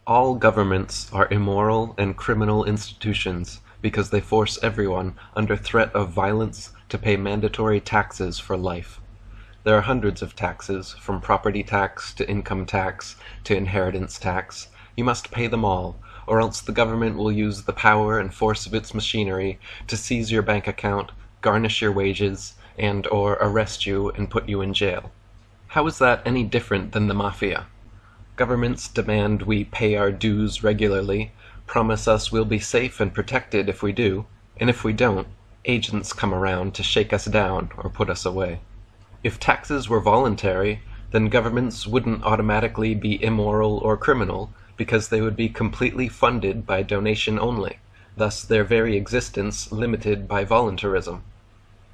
All governments are immoral and criminal institutions because they force everyone, under threat of violence, to pay mandatory taxes for life. There are hundreds of taxes, from property tax to income tax to inheritance tax. You must pay them all, or else the government will use the power and force of its machinery to seize your bank account, garnish your wages, and/or arrest you and put you in jail. How is that any different than the mafia? Governments demand we pay our dues regularly, promise us we'll be safe and protected if we do, and if we don't, agents come around to shake us down or put us away. If taxes were voluntary, then governments wouldn't automatically be immoral or criminal, because they would be completely funded by donation only, thus their very existence limited by voluntarism.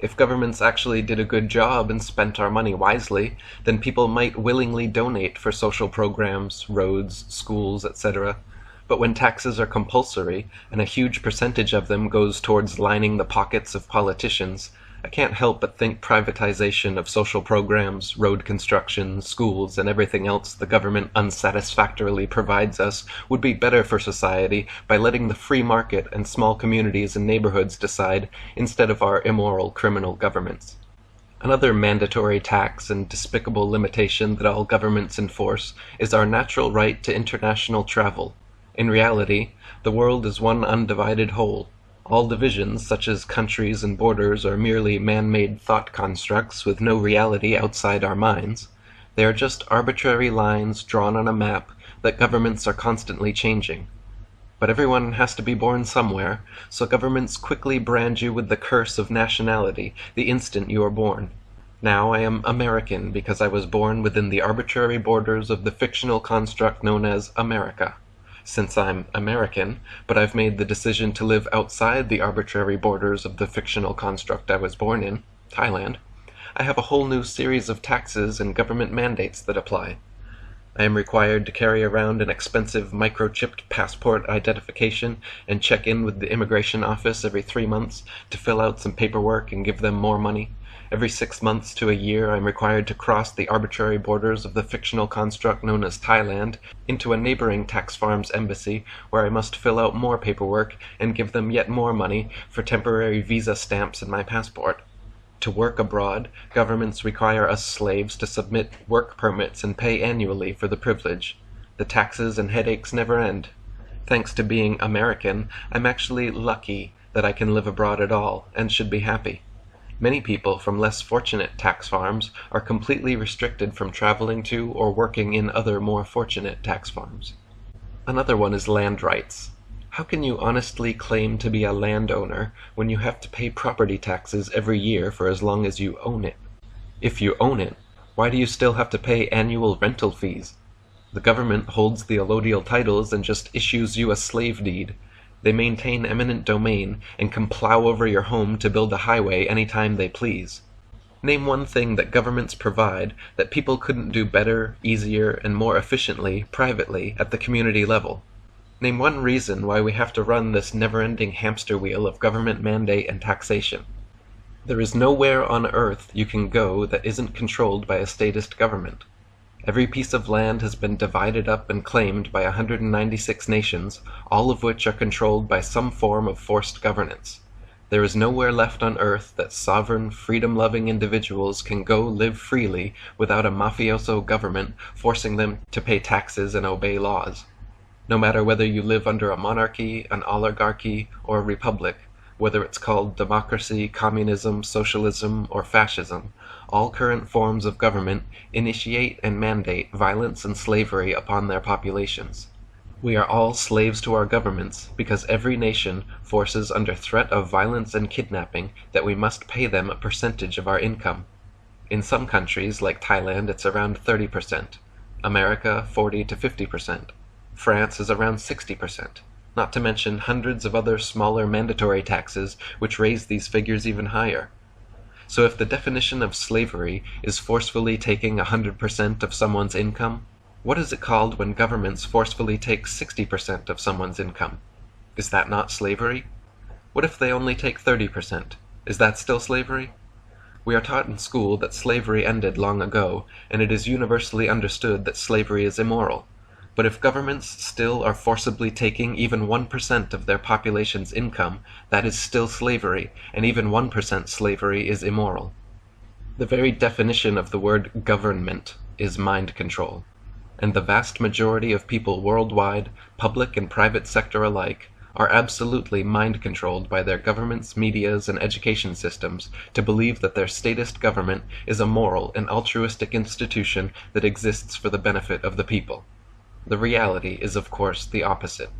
If governments actually did a good job and spent our money wisely, then people might willingly donate for social programs, roads, schools, etc. But when taxes are compulsory, and a huge percentage of them goes towards lining the pockets of politicians, I can't help but think privatization of social programs, road construction, schools, and everything else the government unsatisfactorily provides us would be better for society by letting the free market and small communities and neighborhoods decide instead of our immoral criminal governments. Another mandatory tax and despicable limitation that all governments enforce is our natural right to international travel. In reality, the world is one undivided whole. All divisions, such as countries and borders, are merely man-made thought constructs with no reality outside our minds. They are just arbitrary lines drawn on a map that governments are constantly changing. But everyone has to be born somewhere, so governments quickly brand you with the curse of nationality the instant you are born. Now I am American because I was born within the arbitrary borders of the fictional construct known as America. Since I'm American, but I've made the decision to live outside the arbitrary borders of the fictional construct I was born in, Thailand, I have a whole new series of taxes and government mandates that apply. I am required to carry around an expensive microchipped passport identification and check in with the immigration office every 3 months to fill out some paperwork and give them more money. Every 6 months to a year I am required to cross the arbitrary borders of the fictional construct known as Thailand into a neighboring tax farm's embassy, where I must fill out more paperwork and give them yet more money for temporary visa stamps in my passport. To work abroad, governments require us slaves to submit work permits and pay annually for the privilege. The taxes and headaches never end. Thanks to being American, I'm actually lucky that I can live abroad at all, and should be happy. Many people from less fortunate tax farms are completely restricted from traveling to or working in other more fortunate tax farms. Another one is land rights. How can you honestly claim to be a landowner when you have to pay property taxes every year for as long as you own it? If you own it, why do you still have to pay annual rental fees? The government holds the allodial titles and just issues you a slave deed. They maintain eminent domain and can plow over your home to build a highway any time they please. Name one thing that governments provide that people couldn't do better, easier, and more efficiently privately at the community level. Name one reason why we have to run this never-ending hamster wheel of government mandate and taxation. There is nowhere on earth you can go that isn't controlled by a statist government. Every piece of land has been divided up and claimed by 196 nations, all of which are controlled by some form of forced governance. There is nowhere left on earth that sovereign, freedom-loving individuals can go live freely without a mafioso government forcing them to pay taxes and obey laws. No matter whether you live under a monarchy, an oligarchy, or a republic, whether it's called democracy, communism, socialism, or fascism, all current forms of government initiate and mandate violence and slavery upon their populations. We are all slaves to our governments because every nation forces under threat of violence and kidnapping that we must pay them a percentage of our income. In some countries, like Thailand, it's around 30%. America, 40 to 50%. France is around 60%. Not to mention hundreds of other smaller mandatory taxes which raise these figures even higher. So if the definition of slavery is forcefully taking 100% of someone's income, what is it called when governments forcefully take 60% of someone's income? Is that not slavery? What if they only take 30%? Is that still slavery? We are taught in school that slavery ended long ago, and it is universally understood that slavery is immoral. But if governments still are forcibly taking even 1% of their population's income, that is still slavery, and even 1% slavery is immoral. The very definition of the word government is mind control. And the vast majority of people worldwide, public and private sector alike, are absolutely mind-controlled by their governments, medias, and education systems to believe that their statist government is a moral and altruistic institution that exists for the benefit of the people. The reality is, of course, the opposite.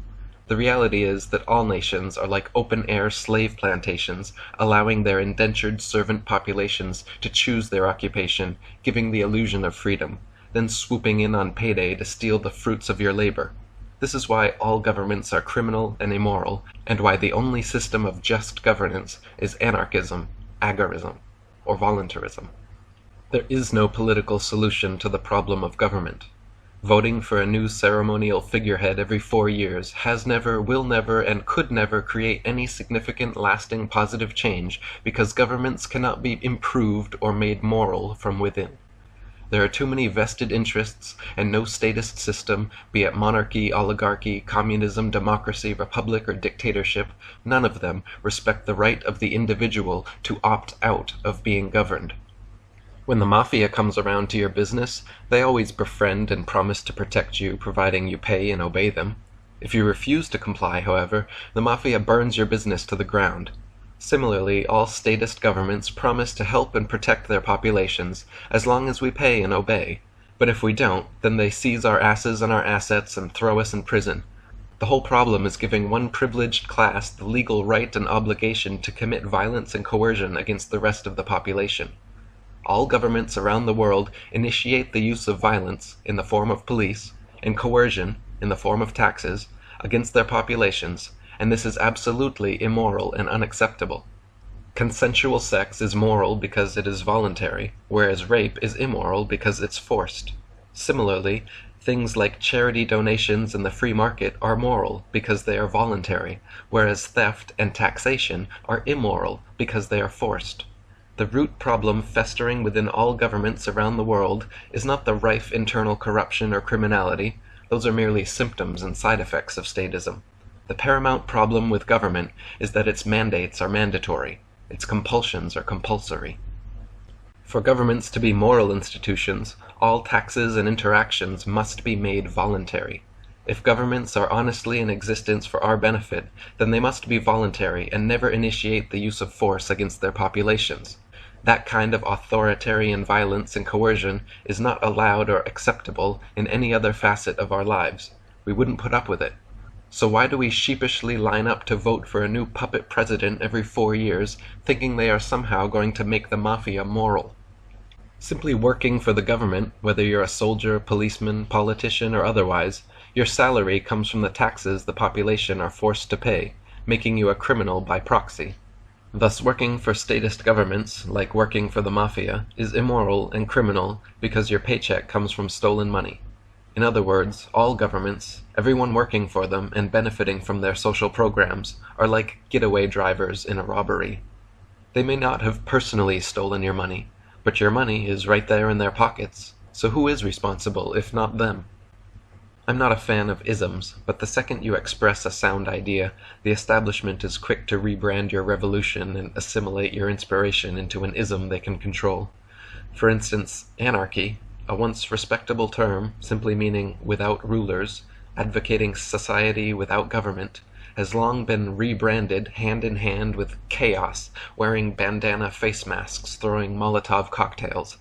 The reality is that all nations are like open-air slave plantations, allowing their indentured servant populations to choose their occupation, giving the illusion of freedom, then swooping in on payday to steal the fruits of your labor. This is why all governments are criminal and immoral, and why the only system of just governance is anarchism, agorism, or voluntarism. There is no political solution to the problem of government. Voting for a new ceremonial figurehead every 4 years has never, will never, and could never create any significant lasting positive change because governments cannot be improved or made moral from within. There are too many vested interests, and no statist system, be it monarchy, oligarchy, communism, democracy, republic, or dictatorship, none of them respect the right of the individual to opt out of being governed. When the mafia comes around to your business, they always befriend and promise to protect you, providing you pay and obey them. If you refuse to comply, however, the mafia burns your business to the ground. Similarly, all statist governments promise to help and protect their populations as long as we pay and obey, but if we don't, then they seize our asses and our assets and throw us in prison. The whole problem is giving one privileged class the legal right and obligation to commit violence and coercion against the rest of the population. All governments around the world initiate the use of violence in the form of police and coercion in the form of taxes against their populations, and this is absolutely immoral and unacceptable. Consensual sex is moral because it is voluntary, whereas rape is immoral because it's forced. Similarly, things like charity donations and the free market are moral because they are voluntary, whereas theft and taxation are immoral because they are forced. The root problem festering within all governments around the world is not the rife internal corruption or criminality. Those are merely symptoms and side effects of statism. The paramount problem with government is that its mandates are mandatory, its compulsions are compulsory. For governments to be moral institutions, all taxes and interactions must be made voluntary. If governments are honestly in existence for our benefit, then they must be voluntary and never initiate the use of force against their populations. That kind of authoritarian violence and coercion is not allowed or acceptable in any other facet of our lives. We wouldn't put up with it. So why do we sheepishly line up to vote for a new puppet president every 4 years, thinking they are somehow going to make the mafia moral? Simply working for the government, whether you're a soldier, policeman, politician, or otherwise, your salary comes from the taxes the population are forced to pay, making you a criminal by proxy. Thus working for statist governments, like working for the mafia, is immoral and criminal because your paycheck comes from stolen money. In other words, all governments, everyone working for them and benefiting from their social programs, are like getaway drivers in a robbery. They may not have personally stolen your money, but your money is right there in their pockets, so who is responsible if not them? I'm not a fan of isms, but the second you express a sound idea, the establishment is quick to rebrand your revolution and assimilate your inspiration into an ism they can control. For instance, anarchy, a once respectable term, simply meaning without rulers, advocating society without government, has long been rebranded hand in hand with chaos, wearing bandana face masks, throwing Molotov cocktails.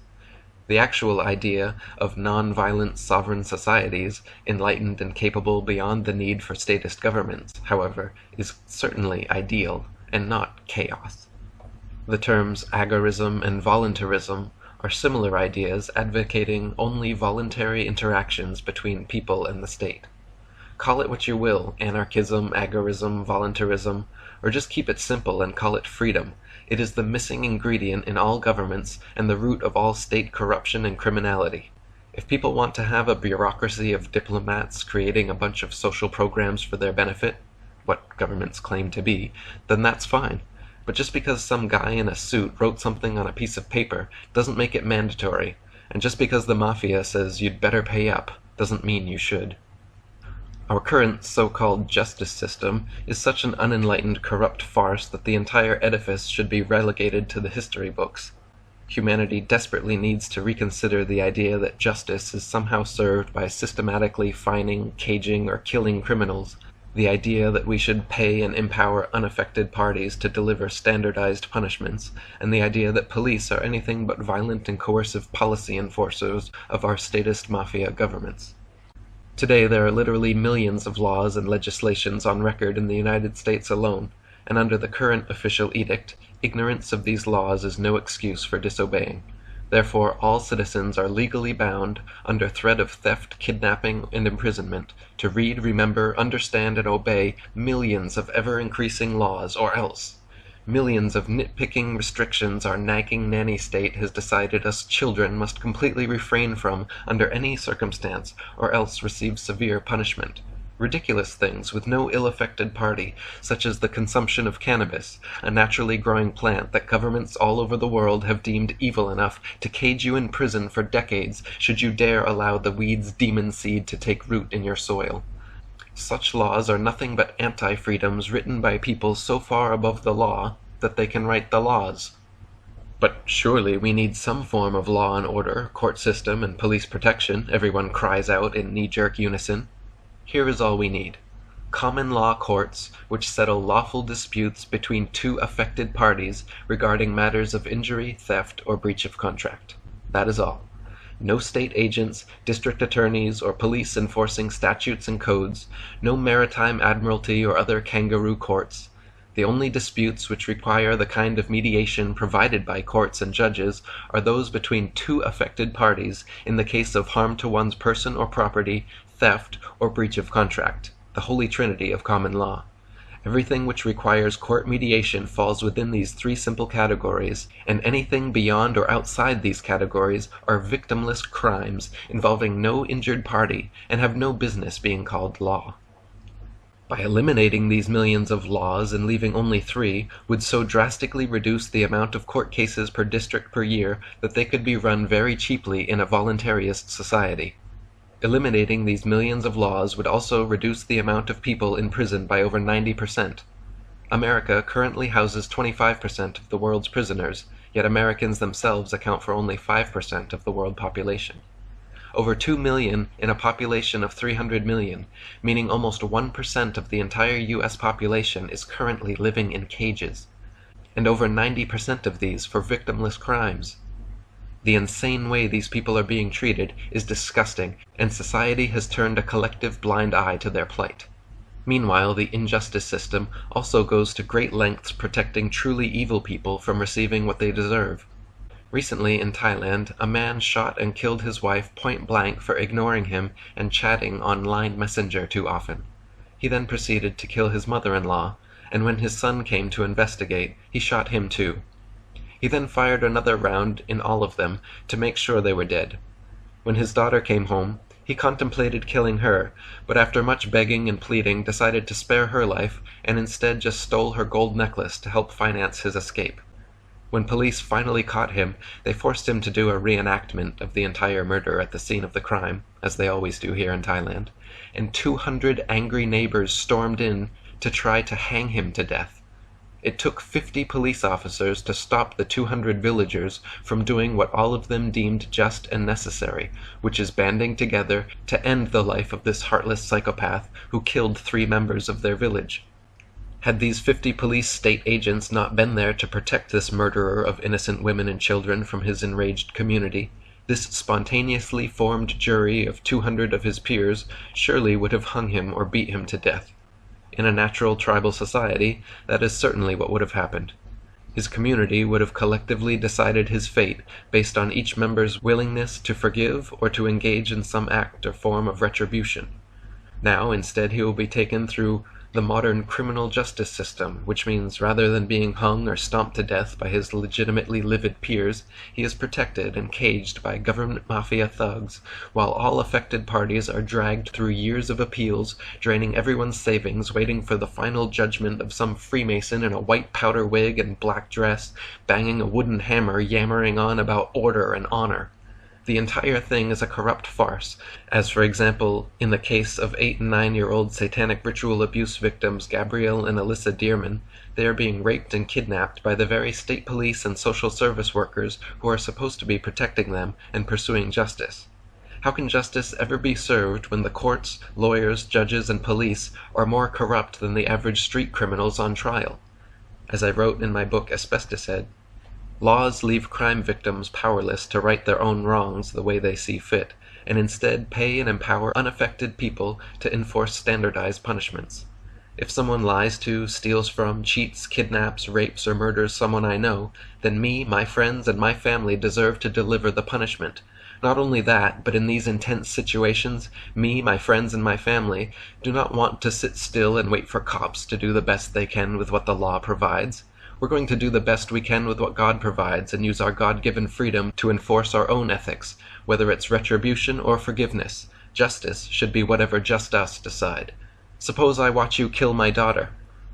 The actual idea of non-violent sovereign societies, enlightened and capable beyond the need for statist governments, however, is certainly ideal, and not chaos. The terms agorism and voluntarism are similar ideas advocating only voluntary interactions between people and the state. Call it what you will, anarchism, agorism, voluntarism, or just keep it simple and call it freedom. It is the missing ingredient in all governments and the root of all state corruption and criminality. If people want to have a bureaucracy of diplomats creating a bunch of social programs for their benefit, what governments claim to be, then that's fine. But just because some guy in a suit wrote something on a piece of paper doesn't make it mandatory, and just because the mafia says you'd better pay up doesn't mean you should. Our current so-called justice system is such an unenlightened, corrupt farce that the entire edifice should be relegated to the history books. Humanity desperately needs to reconsider the idea that justice is somehow served by systematically fining, caging, or killing criminals, the idea that we should pay and empower unaffected parties to deliver standardized punishments, and the idea that police are anything but violent and coercive policy enforcers of our statist mafia governments. Today there are literally millions of laws and legislations on record in the United States alone, and under the current official edict, ignorance of these laws is no excuse for disobeying. Therefore, all citizens are legally bound, under threat of theft, kidnapping, and imprisonment, to read, remember, understand, and obey millions of ever-increasing laws, or else. Millions of nitpicking restrictions our nagging nanny state has decided us children must completely refrain from under any circumstance, or else receive severe punishment. Ridiculous things with no ill-affected party, such as the consumption of cannabis, a naturally growing plant that governments all over the world have deemed evil enough to cage you in prison for decades should you dare allow the weed's demon seed to take root in your soil. Such laws are nothing but anti-freedoms written by people so far above the law that they can write the laws. But surely we need some form of law and order, court system, and police protection, everyone cries out in knee-jerk unison. Here is all we need. Common law courts which settle lawful disputes between two affected parties regarding matters of injury, theft, or breach of contract. That is all. No state agents, district attorneys, or police enforcing statutes and codes, no maritime admiralty or other kangaroo courts. The only disputes which require the kind of mediation provided by courts and judges are those between two affected parties in the case of harm to one's person or property, theft, or breach of contract, the holy trinity of common law. Everything which requires court mediation falls within these three simple categories, and anything beyond or outside these categories are victimless crimes involving no injured party and have no business being called law. By eliminating these millions of laws and leaving only 3 would so drastically reduce the amount of court cases per district per year that they could be run very cheaply in a voluntarist society. Eliminating these millions of laws would also reduce the amount of people in prison by over 90%. America currently houses 25% of the world's prisoners, yet Americans themselves account for only 5% of the world population. Over 2 million in a population of 300 million, meaning almost 1% of the entire US population is currently living in cages, and over 90% of these for victimless crimes. The insane way these people are being treated is disgusting, and society has turned a collective blind eye to their plight. Meanwhile, the injustice system also goes to great lengths protecting truly evil people from receiving what they deserve. Recently in Thailand, a man shot and killed his wife point blank for ignoring him and chatting on Line Messenger too often. He then proceeded to kill his mother-in-law, and when his son came to investigate, he shot him too. He then fired another round in all of them to make sure they were dead. When his daughter came home, he contemplated killing her, but after much begging and pleading decided to spare her life and instead just stole her gold necklace to help finance his escape. When police finally caught him, they forced him to do a reenactment of the entire murder at the scene of the crime, as they always do here in Thailand, and 200 angry neighbors stormed in to try to hang him to death. It took 50 police officers to stop the 200 villagers from doing what all of them deemed just and necessary, which is banding together to end the life of this heartless psychopath who killed 3 members of their village. Had these 50 police state agents not been there to protect this murderer of innocent women and children from his enraged community, This spontaneously formed jury of 200 of his peers surely would have hung him or beat him to death. In a natural tribal society, that is certainly what would have happened. His community would have collectively decided his fate based on each member's willingness to forgive or to engage in some act or form of retribution. Now, instead, he will be taken through the modern criminal justice system, which means rather than being hung or stomped to death by his legitimately livid peers, he is protected and caged by government mafia thugs, while all affected parties are dragged through years of appeals, draining everyone's savings, waiting for the final judgment of some Freemason in a white powder wig and black dress, banging a wooden hammer, yammering on about order and honor. The entire thing is a corrupt farce, as for example, in the case of 8 and 9-year-old satanic ritual abuse victims Gabrielle and Alyssa Dearman. They are being raped and kidnapped by the very state police and social service workers who are supposed to be protecting them and pursuing justice. How can justice ever be served when the courts, lawyers, judges, and police are more corrupt than the average street criminals on trial? As I wrote in my book Asbestos Head, laws leave crime victims powerless to right their own wrongs the way they see fit, and instead pay and empower unaffected people to enforce standardized punishments. If someone lies to, steals from, cheats, kidnaps, rapes, or murders someone I know, then me, my friends, and my family deserve to deliver the punishment. Not only that, but in these intense situations, me, my friends, and my family do not want to sit still and wait for cops to do the best they can with what the law provides. We're going to do the best we can with what God provides and use our God-given freedom to enforce our own ethics, whether it's retribution or forgiveness. Justice should be whatever just us decide. Suppose I watch you kill my daughter.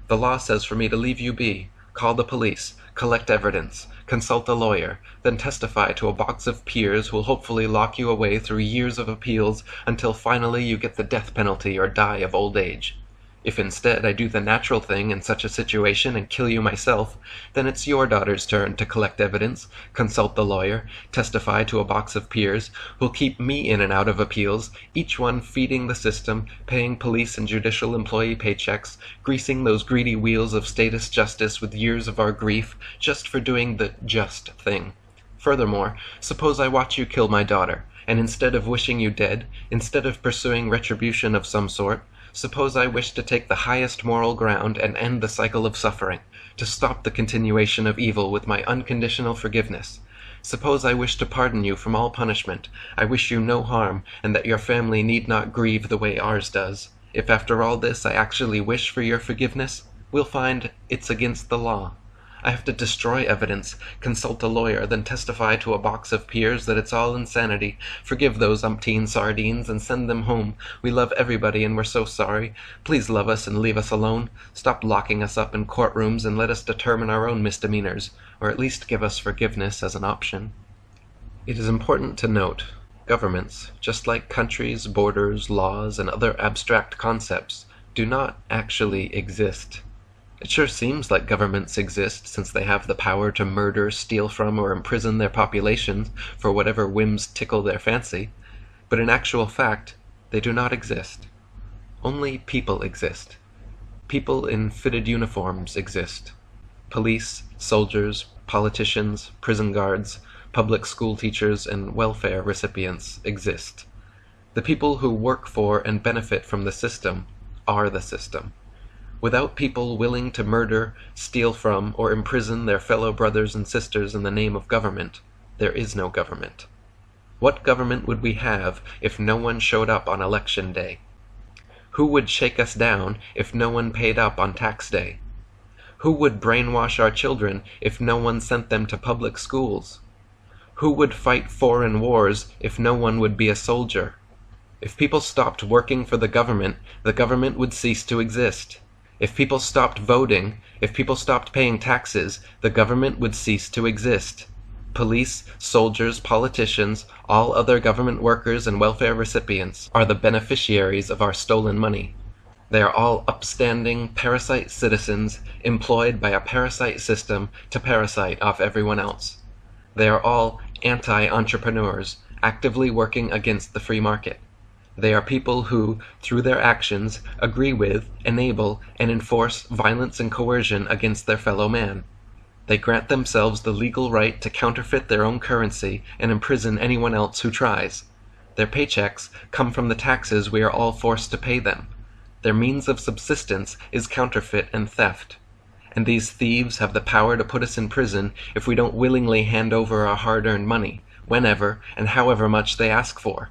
The law says for me to leave you be, call the police, collect evidence, consult a lawyer, then testify to a box of peers who will hopefully lock you away through years of appeals until finally you get the death penalty or die of old age. If instead I do the natural thing in such a situation and kill you myself, then it's your daughter's turn to collect evidence, consult the lawyer, testify to a box of peers, who'll keep me in and out of appeals, each one feeding the system, paying police and judicial employee paychecks, greasing those greedy wheels of statist justice with years of our grief, just for doing the just thing. Furthermore, suppose I watch you kill my daughter, and instead of wishing you dead, instead of pursuing retribution of some sort, suppose I wish to take the highest moral ground and end the cycle of suffering, to stop the continuation of evil with my unconditional forgiveness. Suppose I wish to pardon you from all punishment. I wish you no harm, and that your family need not grieve the way ours does. If after all this I actually wish for your forgiveness, we'll find it's against the law. I have to destroy evidence, consult a lawyer, then testify to a box of peers that it's all insanity, forgive those umpteen sardines, and send them home. We love everybody and we're so sorry. Please love us and leave us alone. Stop locking us up in courtrooms and let us determine our own misdemeanors, or at least give us forgiveness as an option. It is important to note, governments, just like countries, borders, laws, and other abstract concepts, do not actually exist. It sure seems like governments exist since they have the power to murder, steal from, or imprison their populations for whatever whims tickle their fancy, but in actual fact, they do not exist. Only people exist. People in fitted uniforms exist. Police, soldiers, politicians, prison guards, public school teachers, and welfare recipients exist. The people who work for and benefit from the system are the system. Without people willing to murder, steal from, or imprison their fellow brothers and sisters in the name of government, there is no government. What government would we have if no one showed up on election day? Who would shake us down if no one paid up on tax day? Who would brainwash our children if no one sent them to public schools? Who would fight foreign wars if no one would be a soldier? If people stopped working for the government would cease to exist. If people stopped voting, if people stopped paying taxes, the government would cease to exist. Police, soldiers, politicians, all other government workers and welfare recipients are the beneficiaries of our stolen money. They are all upstanding, parasite citizens employed by a parasite system to parasite off everyone else. They are all anti-entrepreneurs, actively working against the free market. They are people who, through their actions, agree with, enable, and enforce violence and coercion against their fellow man. They grant themselves the legal right to counterfeit their own currency and imprison anyone else who tries. Their paychecks come from the taxes we are all forced to pay them. Their means of subsistence is counterfeit and theft. And these thieves have the power to put us in prison if we don't willingly hand over our hard-earned money, whenever and however much they ask for.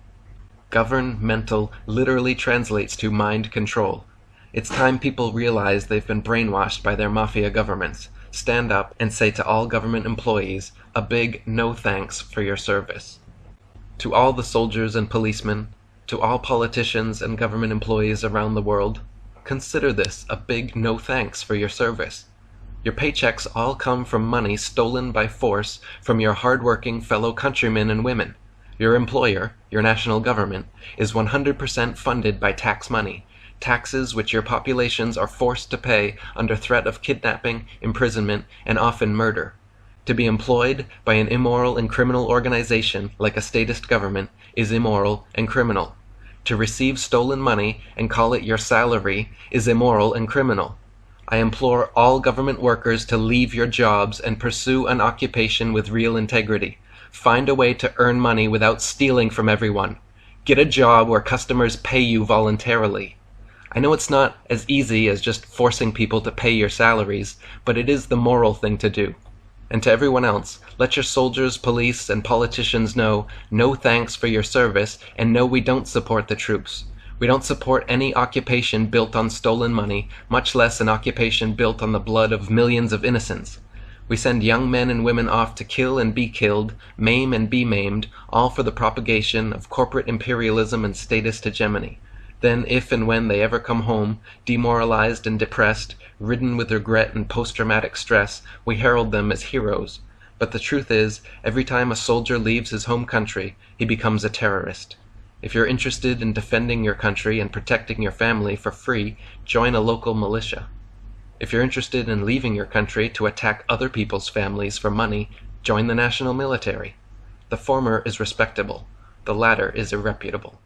Governmental literally translates to mind control. It's time people realize they've been brainwashed by their mafia governments. Stand up and say to all government employees a big no thanks for your service. To all the soldiers and policemen, to all politicians and government employees around the world, consider this a big no thanks for your service. Your paychecks all come from money stolen by force from your hard-working fellow countrymen and women. Your employer, your national government, is 100% funded by tax money, taxes which your populations are forced to pay under threat of kidnapping, imprisonment, and often murder. To be employed by an immoral and criminal organization like a statist government is immoral and criminal. To receive stolen money and call it your salary is immoral and criminal. I implore all government workers to leave your jobs and pursue an occupation with real integrity. Find a way to earn money without stealing from everyone. Get a job where customers pay you voluntarily. I know it's not as easy as just forcing people to pay your salaries, but it is the moral thing to do. And to everyone else, let your soldiers, police, and politicians know no thanks for your service, and no, we don't support the troops. We don't support any occupation built on stolen money, much less an occupation built on the blood of millions of innocents. We send young men and women off to kill and be killed, maim and be maimed, all for the propagation of corporate imperialism and statist hegemony. Then, if and when they ever come home, demoralized and depressed, ridden with regret and post-traumatic stress, we herald them as heroes. But the truth is, every time a soldier leaves his home country, he becomes a terrorist. If you're interested in defending your country and protecting your family for free, join a local militia. If you're interested in leaving your country to attack other people's families for money, join the national military. The former is respectable, the latter is irreputable.